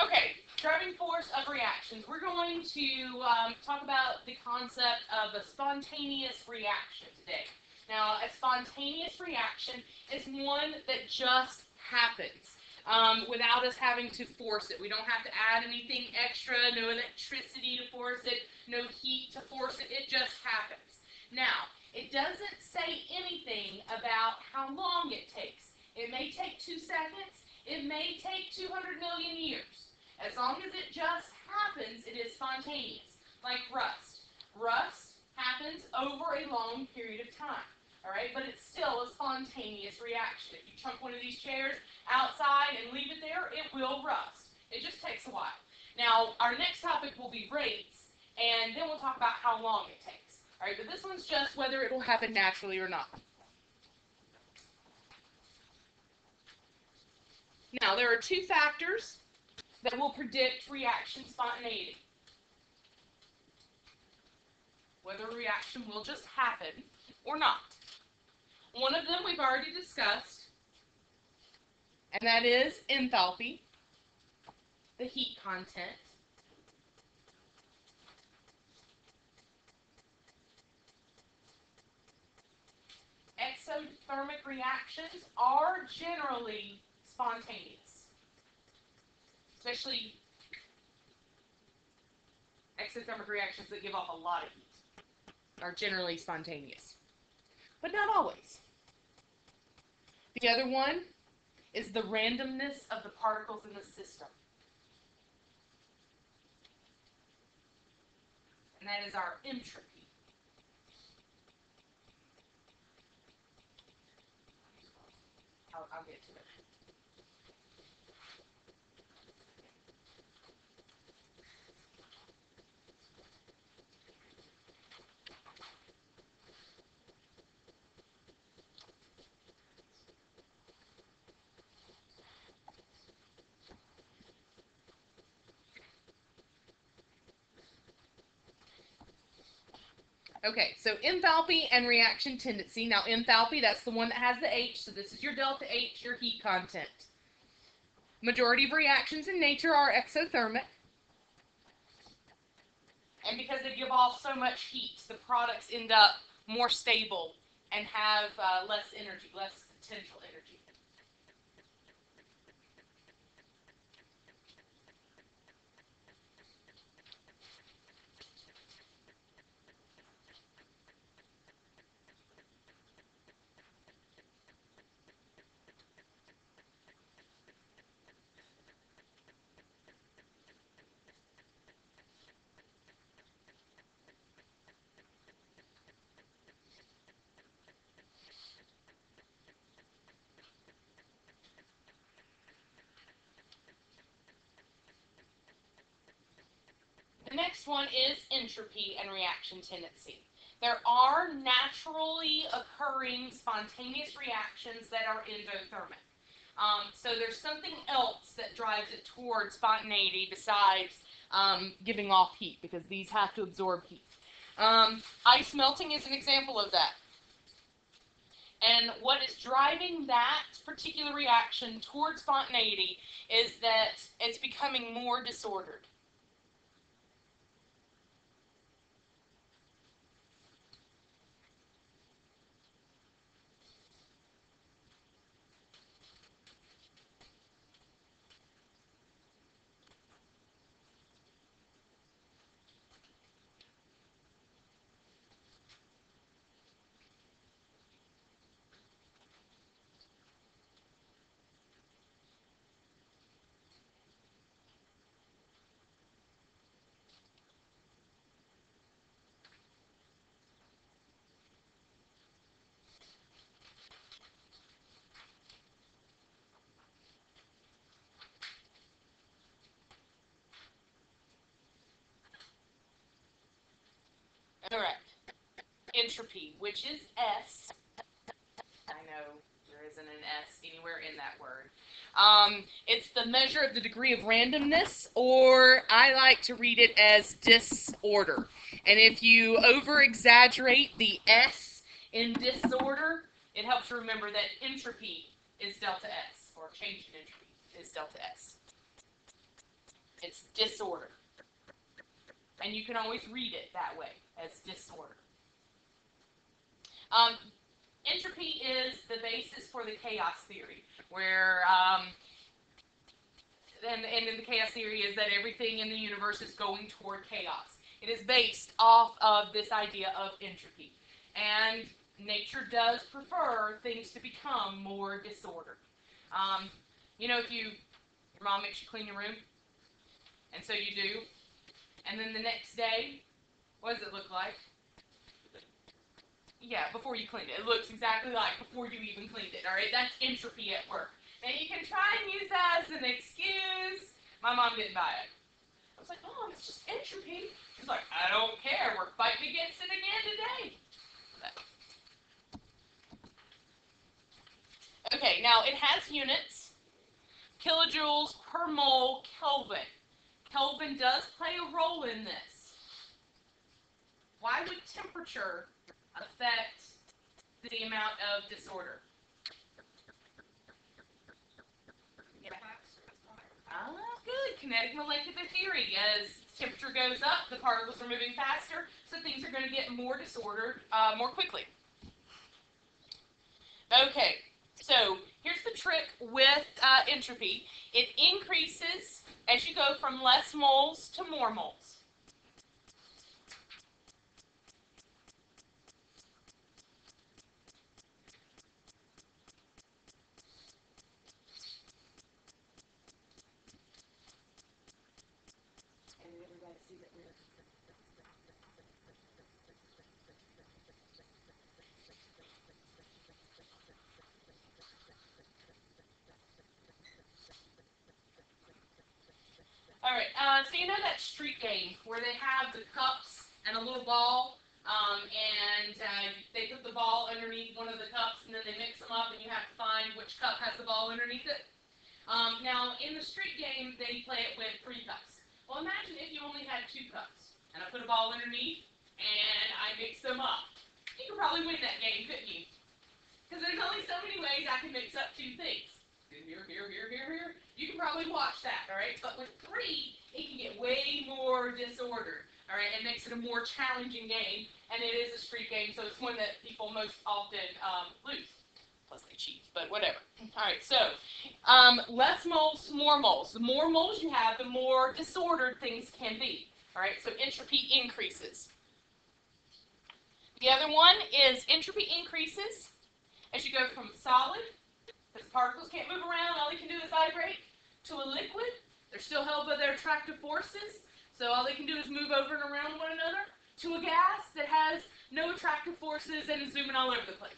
Okay, driving force of reactions. We're going to talk about the concept of a spontaneous reaction today. Now, a spontaneous reaction is one that just happens without us having to force it. We don't have to add anything extra, no electricity to force it, no heat to force it. It just happens. Now, it doesn't say anything about how long it takes. It may take 2 seconds. It may take 200 million years. As long as it just happens, it is spontaneous. Like rust. Rust happens over a long period of time. All right, but it's still a spontaneous reaction. If you chunk one of these chairs outside and leave it there, it will rust. It just takes a while. Now, our next topic will be rates, and then we'll talk about how long it takes. All right, but this one's just whether it will happen naturally or not. Now, there are two factors that will predict reaction spontaneity. Whether a reaction will just happen or not. One of them we've already discussed, and that is enthalpy, the heat content. Exothermic reactions are generally spontaneous, especially exothermic reactions that give off a lot of heat are generally spontaneous, but not always. The other one is the randomness of the particles in the system. And that is our entropy. I'll get to it. Okay, so enthalpy and reaction tendency. Now, enthalpy, that's the one that has the H, so this is your delta H, your heat content. Majority of reactions in nature are exothermic. And because they give off so much heat, the products end up more stable and have less energy, less potential energy. The next one is entropy and reaction tendency. There are naturally occurring spontaneous reactions that are endothermic. So there's something else that drives it towards spontaneity besides giving off heat, because these have to absorb heat. Ice melting is an example of that. And what is driving that particular reaction towards spontaneity is that it's becoming more disordered. Correct. Entropy, which is S. I know there isn't an S anywhere in that word. It's the measure of the degree of randomness, or I like to read it as disorder. And if you over-exaggerate the S in disorder, it helps you remember that entropy is delta S, or change in entropy is delta S. It's disorder. And you can always read it that way, as disorder. Entropy is the basis for the chaos theory, where, and in the chaos theory is that everything in the universe is going toward chaos. It is based off of this idea of entropy. And nature does prefer things to become more disordered. You know, if your mom makes you clean your room, and so you do, and then the next day, what does it look like? Yeah, before you cleaned it. It looks exactly like before you even cleaned it, all right? That's entropy at work. Now, you can try and use that as an excuse. My mom didn't buy it. I was like, Mom, it's just entropy. She's like, I don't care. We're fighting against it again today. Okay, now it has units. Kilojoules per mole Kelvin. Kelvin does play a role in this. Why would temperature affect the amount of disorder? Good. Kinetic molecular theory. As temperature goes up, the particles are moving faster, so things are going to get more disordered more quickly. Okay, so here's the trick with entropy. It increases as you go from less moles to more moles. All right, so you know that street game where they have the cups and a little ball, and they put the ball underneath one of the cups, and then they mix them up, and you have to find which cup has the ball underneath it. Now, in the street game, they play it with 3 cups. Well, imagine if you only had 2 cups, and I put a ball underneath, and I mix them up. You could probably win that game, couldn't you? Because there's only so many ways I can mix up 2 things. Here. You can probably watch that, all right? But with 3, it can get way more disordered, all right? It makes it a more challenging game, and it is a street game, so it's one that people most often lose. Plus they cheat, but whatever. All right, so less moles, more moles. The more moles you have, the more disordered things can be, all right? So entropy increases. The other one is entropy increases as you go from solid, because particles can't move around, all they can do is vibrate, to a liquid. They're still held by their attractive forces, so all they can do is move over and around one another, to a gas that has no attractive forces and is zooming all over the place.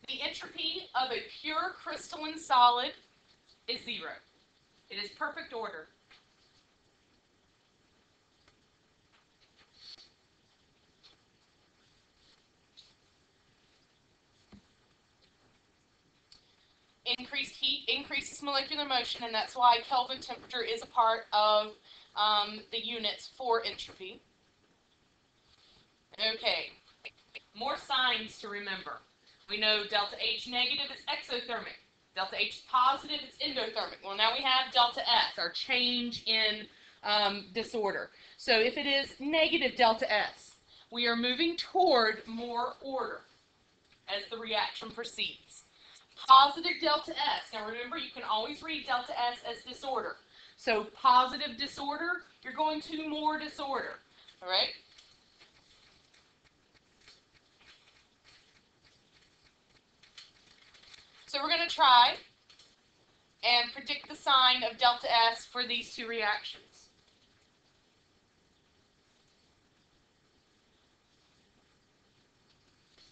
The entropy of a pure crystalline solid is 0. It is perfect order. Increased heat increases molecular motion, and that's why Kelvin temperature is a part of the units for entropy. Okay, more signs to remember. We know delta H negative is exothermic. Delta H positive is endothermic. Well, now we have delta S, our change in disorder. So if it is negative delta S, we are moving toward more order as the reaction proceeds. Positive delta S. Now remember, you can always read delta S as disorder. So positive disorder, you're going to more disorder. All right? So we're going to try and predict the sign of delta S for these 2 reactions.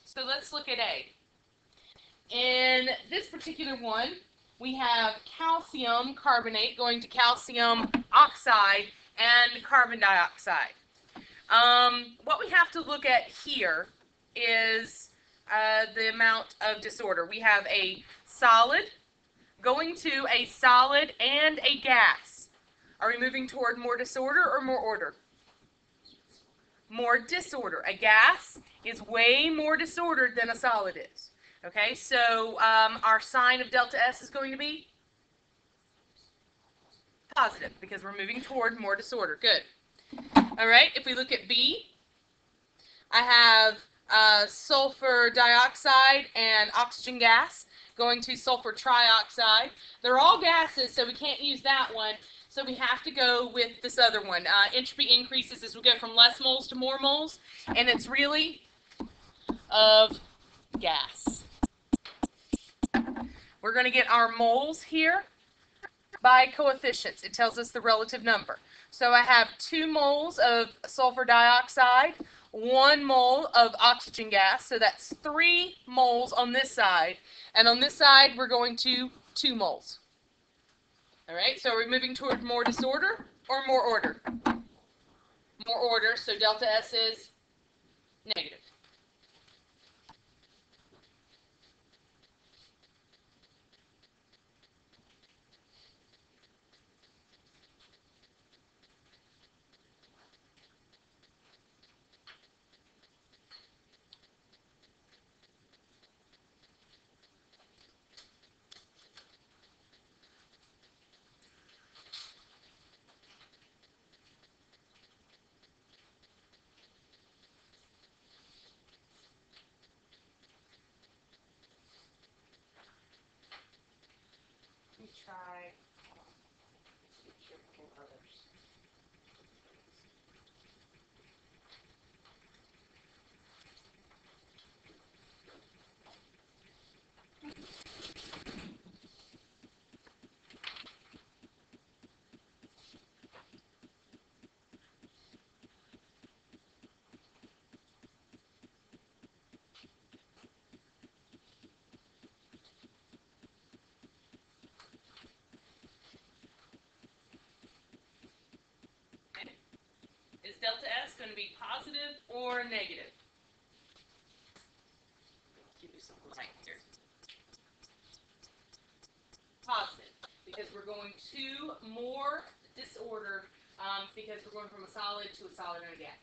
So let's look at A. In this particular one, we have calcium carbonate going to calcium oxide and carbon dioxide. What we have to look at here is the amount of disorder. We have a solid going to a solid and a gas. Are we moving toward more disorder or more order? more disorder. A gas is way more disordered than a solid is. Okay, so our sign of delta S is going to be positive because we're moving toward more disorder. Good. All right, if we look at B, I have sulfur dioxide and oxygen gas going to sulfur trioxide. They're all gases, so we can't use that one. So we have to go with this other one. Entropy increases as we go from less moles to more moles, and it's really of gas. We're going to get our moles here by coefficients. It tells us the relative number. So I have 2 moles of sulfur dioxide, 1 mole of oxygen gas, so that's 3 moles on this side. And on this side, we're going to 2 moles. All right, so are we moving toward more disorder or more order? More order, so delta S is negative. Let me try others. Is delta S going to be positive or negative? Give you some light here. Positive, because we're going to more disorder because we're going from a solid to a solid and a gas.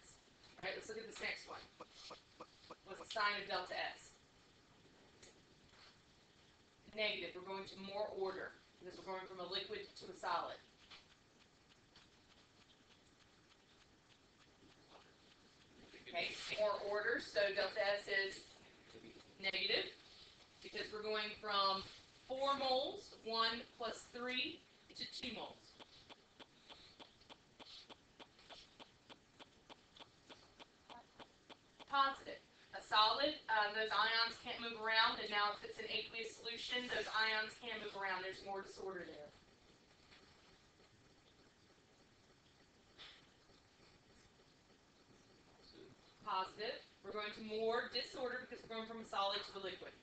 All right, let's look at this next one. What's the sign of delta S? Negative. We're going to more order because we're going from a liquid to a solid. Okay, more order, so delta S is negative because we're going from 4 moles, 1 plus 3, to 2 moles. Positive. A solid, those ions can't move around, and now if it's an aqueous solution, those ions can move around. There's more disorder there. Positive. We're going to more disorder because we're going from a solid to a liquid.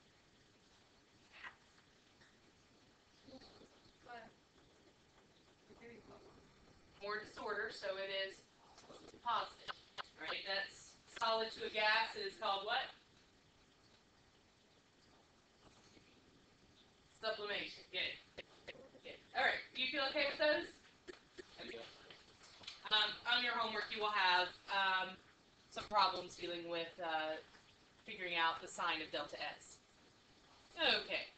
More disorder, so it is positive. Right? That's solid to a gas is called what? Sublimation. Good. Good. All right. Do you feel okay with those? Okay. On your homework, you will have some problems dealing with figuring out the sign of delta S. Okay.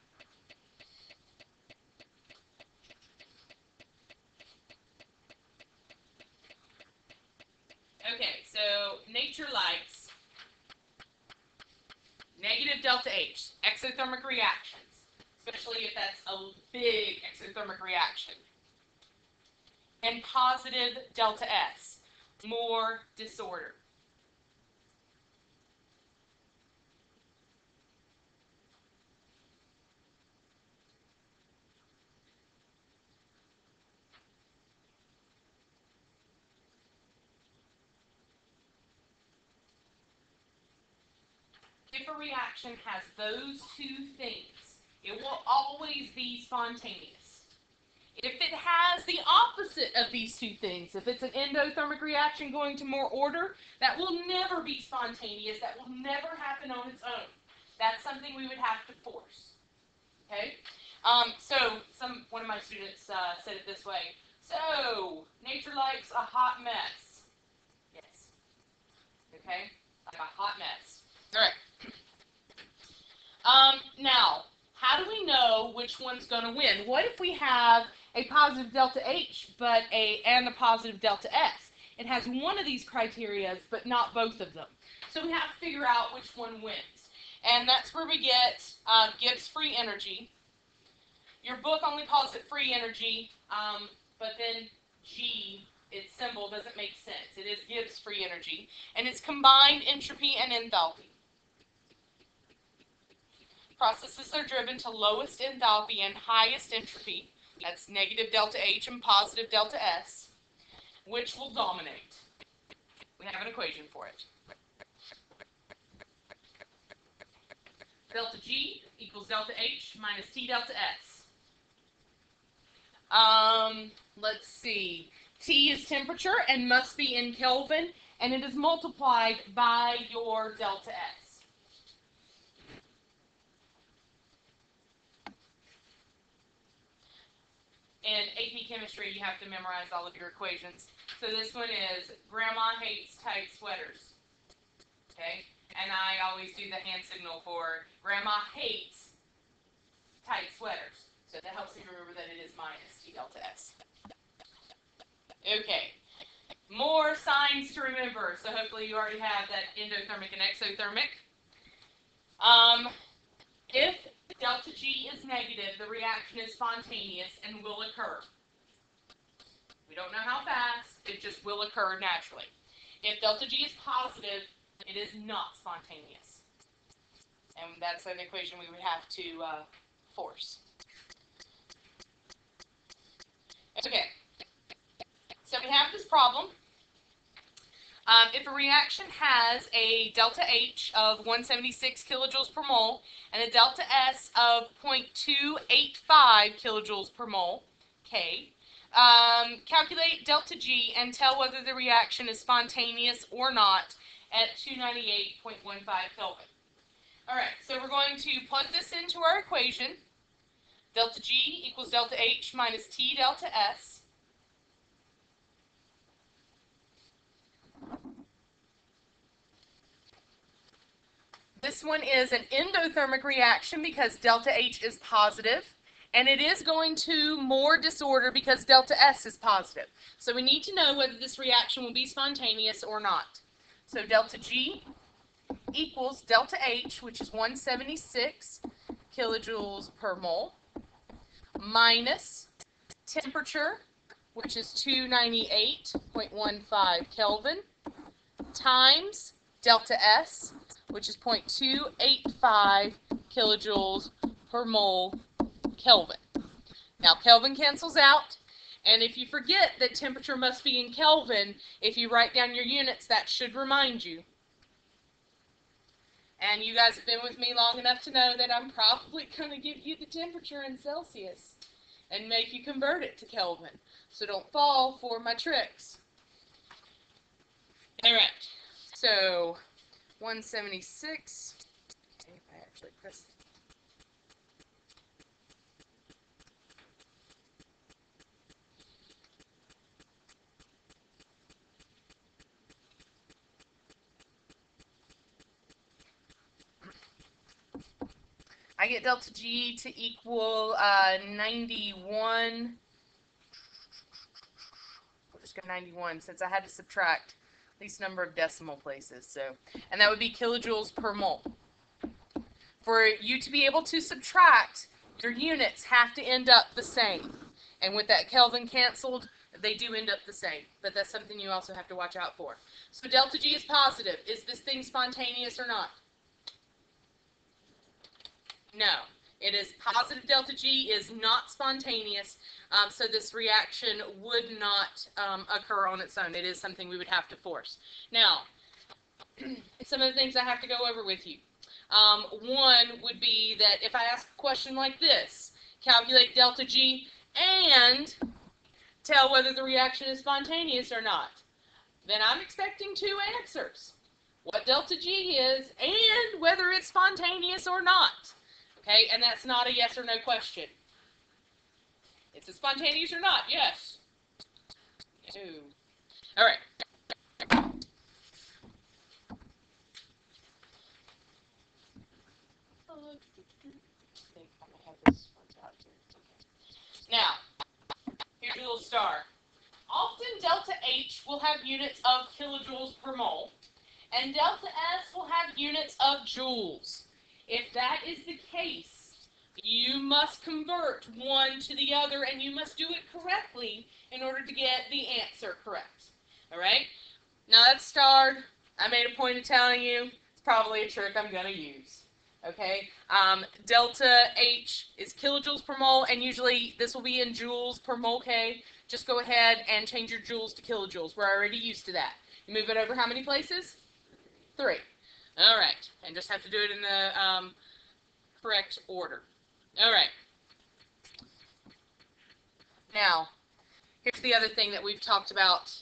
Okay, so nature likes negative delta H, exothermic reactions, especially if that's a big exothermic reaction. And positive delta S, more disorder. If a reaction has those 2 things, it will always be spontaneous. If it has the opposite of these 2 things, if it's an endothermic reaction going to more order, that will never be spontaneous. That will never happen on its own. That's something we would have to force. Okay? One of my students said it this way. So, nature likes a hot mess. Yes. Okay? Like a hot mess. All right. Now, how do we know which one's going to win? What if we have a positive delta H and a positive delta S? It has one of these criteria, but not both of them. So we have to figure out which one wins. And that's where we get Gibbs free energy. Your book only calls it free energy, but then G, its symbol, doesn't make sense. It is Gibbs free energy. And it's combined entropy and enthalpy. Processes are driven to lowest enthalpy and highest entropy. That's negative delta H and positive delta S, which will dominate. We have an equation for it. Delta G equals delta H minus T delta S. Let's see. T is temperature and must be in Kelvin, and it is multiplied by your delta S. In AP Chemistry, you have to memorize all of your equations. So this one is Grandma hates tight sweaters. Okay? And I always do the hand signal for Grandma hates tight sweaters. So that helps you remember that it is minus T delta S. Okay. More signs to remember. So hopefully you already have that endothermic and exothermic. If delta G is negative, the reaction is spontaneous and will occur. We don't know how fast, it just will occur naturally. If delta G is positive, it is not spontaneous. And that's an equation we would have to force. Okay, so we have this problem. If a reaction has a delta H of 176 kilojoules per mole and a delta S of 0.285 kilojoules per mole, K, calculate delta G and tell whether the reaction is spontaneous or not at 298.15 Kelvin. All right, so we're going to plug this into our equation. Delta G equals delta H minus T delta S. This one is an endothermic reaction because delta H is positive, and it is going to more disorder because delta S is positive. So we need to know whether this reaction will be spontaneous or not. So delta G equals delta H, which is 176 kilojoules per mole, minus temperature, which is 298.15 Kelvin, times delta S, which is 0.285 kilojoules per mole Kelvin. Now, Kelvin cancels out, and if you forget that temperature must be in Kelvin, if you write down your units, that should remind you. And you guys have been with me long enough to know that I'm probably going to give you the temperature in Celsius and make you convert it to Kelvin. So don't fall for my tricks. All right, so 176. Okay, I actually pressed. I get delta G to equal 91. We'll just go 91 since I had to subtract least number of decimal places. So, and that would be kilojoules per mole. For you to be able to subtract, your units have to end up the same. And with that Kelvin canceled, they do end up the same. But that's something you also have to watch out for. So delta G is positive. Is this thing spontaneous or not? No. It is positive delta G is not spontaneous, so this reaction would not occur on its own. It is something we would have to force. Now, some of the things I have to go over with you. One would be that if I ask a question like this, calculate delta G and tell whether the reaction is spontaneous or not, then I'm expecting two answers. What delta G is and whether it's spontaneous or not. Okay, and that's not a yes or no question. Is it spontaneous or not? Yes. No. All right. H will have units of kilojoules per mole, and delta S will have units of joules. If that is the case, you must convert one to the other, and you must do it correctly in order to get the answer correct. All right? Now that's starred. I made a point of telling you. It's probably a trick I'm going to use. Okay? Delta H is kilojoules per mole, and usually this will be in joules per mole K. Just go ahead and change your joules to kilojoules. We're already used to that. You move it over how many places? 3. All right. And just have to do it in the correct order. All right. Now, here's the other thing that we've talked about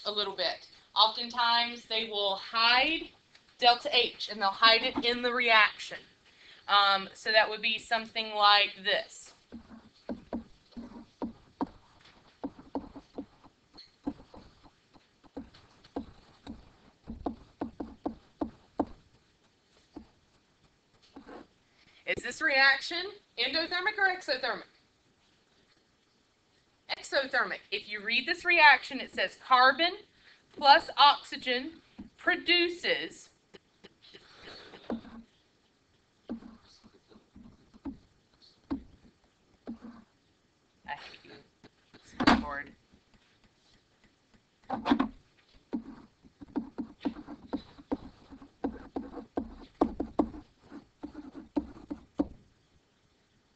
a little bit. Oftentimes, they will hide delta H, and they'll hide it in the reaction. So that would be something like this. Is this reaction endothermic or exothermic? Exothermic. If you read this reaction, it says carbon plus oxygen produces I hate you. Lord.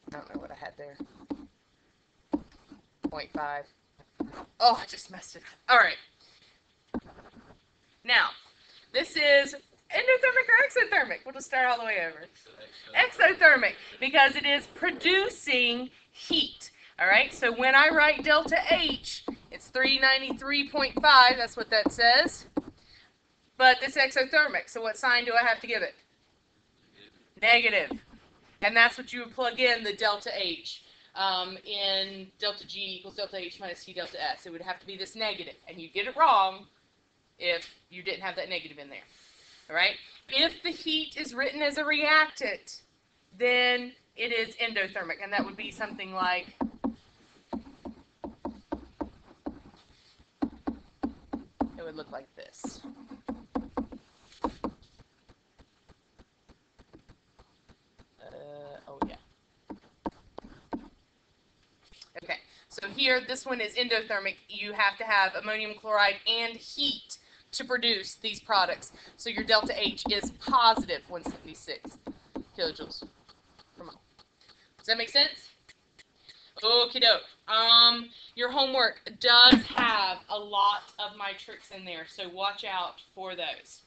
I don't know what I had there. 0.5. Oh, I just messed it up. All right. Now, this is endothermic or exothermic? We'll just start all the way over. Exothermic, because it is producing heat. All right, so when I write delta H, it's 393.5. That's what that says. But it's exothermic, so what sign do I have to give it? Negative. And that's what you would plug in the delta H in delta G equals delta H minus T delta S. It would have to be this negative, and you'd get it wrong if you didn't have that negative in there. All right? If the heat is written as a reactant, then it is endothermic, and that would be something like it would look like this. Oh yeah. Okay, so here, this one is endothermic. You have to have ammonium chloride and heat to produce these products. So your delta H is positive 176 kilojoules per mole. Does that make sense? Okie doke. Your homework does have a lot of my tricks in there, so watch out for those.